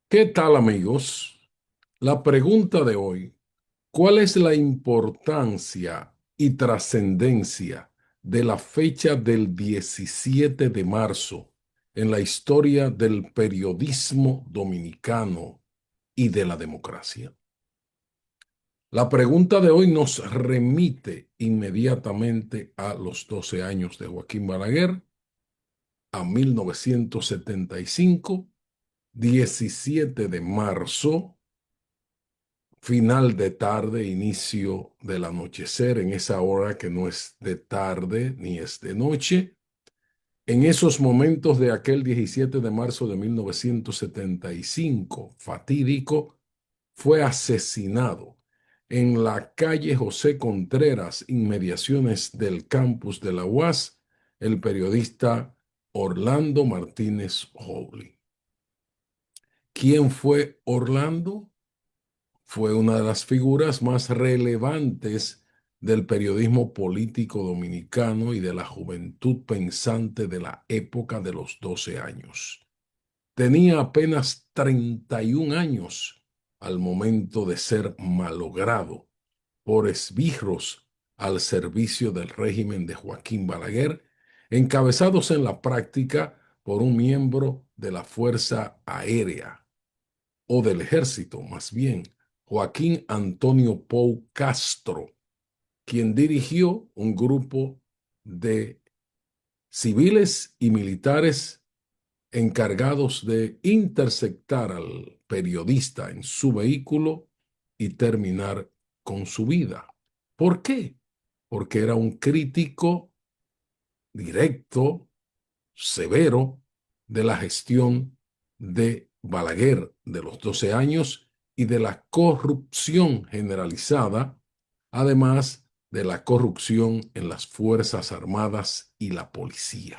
¿Qué tal, amigos? La pregunta de hoy, ¿cuál es la importancia y trascendencia de la fecha del 17 de marzo en la historia del periodismo dominicano y de la democracia? La pregunta de hoy nos remite inmediatamente a los 12 años de Joaquín Balaguer, a 1975, 17 de marzo, final de tarde, inicio del anochecer, en esa hora que no es de tarde ni es de noche. En esos momentos de aquel 17 de marzo de 1975, fatídico, fue asesinado en la calle José Contreras, inmediaciones del campus de la UAS, el periodista Orlando Martínez Howley. ¿Quién fue Orlando? Fue una de las figuras más relevantes del periodismo político dominicano y de la juventud pensante de la época de los 12 años. Tenía apenas 31 años al momento de ser malogrado por esbirros al servicio del régimen de Joaquín Balaguer, encabezados en la práctica por un miembro de la Fuerza Aérea o del ejército, más bien, Joaquín Antonio Pou Castro, quien dirigió un grupo de civiles y militares encargados de interceptar al periodista en su vehículo y terminar con su vida. ¿Por qué? Porque era un crítico directo, severo, de la gestión de Balaguer de los 12 años y de la corrupción generalizada, además de la corrupción en las Fuerzas Armadas y la policía.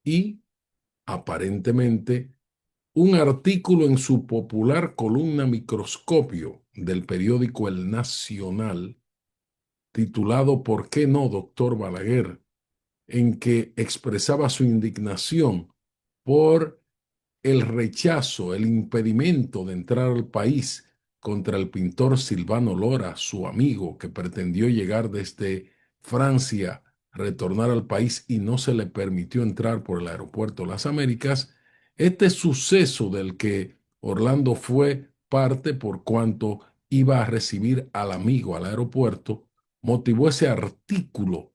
Y, aparentemente, un artículo en su popular columna Microscopio del periódico El Nacional, titulado ¿Por qué no, doctor Balaguer?, en que expresaba su indignación por el rechazo, el impedimento de entrar al país contra el pintor Silvano Lora, su amigo, que pretendió llegar desde Francia, retornar al país y no se le permitió entrar por el aeropuerto Las Américas. Este suceso del que Orlando fue parte por cuanto iba a recibir al amigo al aeropuerto, motivó ese artículo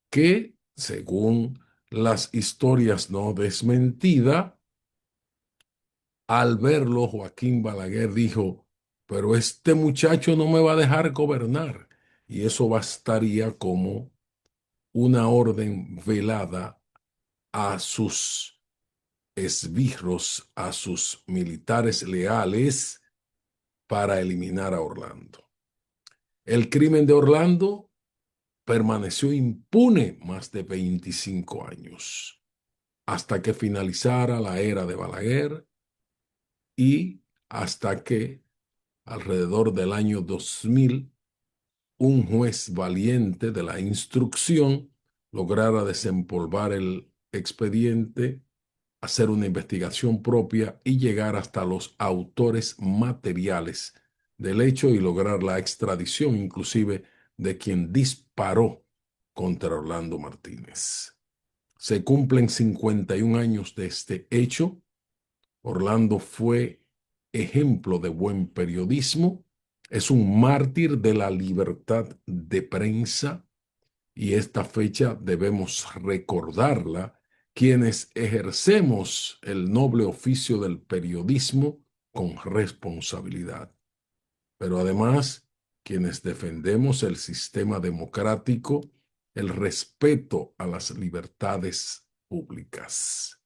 que, según las historias no desmentidas, al verlo, Joaquín Balaguer dijo, pero este muchacho no me va a dejar gobernar. Y eso bastaría como una orden velada a sus esbirros, a sus militares leales para eliminar a Orlando. El crimen de Orlando permaneció impune más de 25 años, hasta que finalizara la era de Balaguer y hasta que alrededor del año 2000, un juez valiente de la instrucción lograra desempolvar el expediente, hacer una investigación propia y llegar hasta los autores materiales del hecho y lograr la extradición inclusive de quien disparó contra Orlando Martínez. Se cumplen 51 años de este hecho. Orlando fue ejemplo de buen periodismo, es un mártir de la libertad de prensa y esta fecha debemos recordarla quienes ejercemos el noble oficio del periodismo con responsabilidad, pero además quienes defendemos el sistema democrático, el respeto a las libertades públicas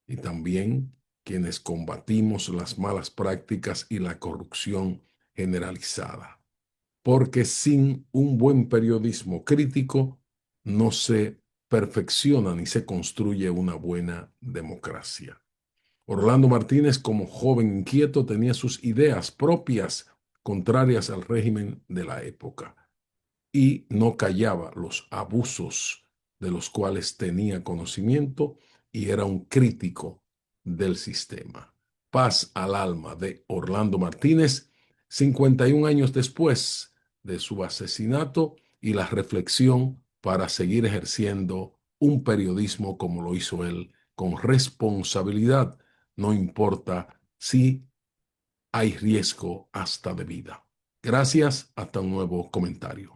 y también quienes combatimos las malas prácticas y la corrupción generalizada. Porque sin un buen periodismo crítico no se perfecciona ni se construye una buena democracia. Orlando Martínez, como joven inquieto, tenía sus ideas propias contrarias al régimen de la época y no callaba los abusos de los cuales tenía conocimiento y era un crítico del sistema. Paz al alma de Orlando Martínez, 51 años después de su asesinato, y la reflexión para seguir ejerciendo un periodismo como lo hizo él, con responsabilidad, no importa si hay riesgo hasta de vida. Gracias, hasta un nuevo comentario.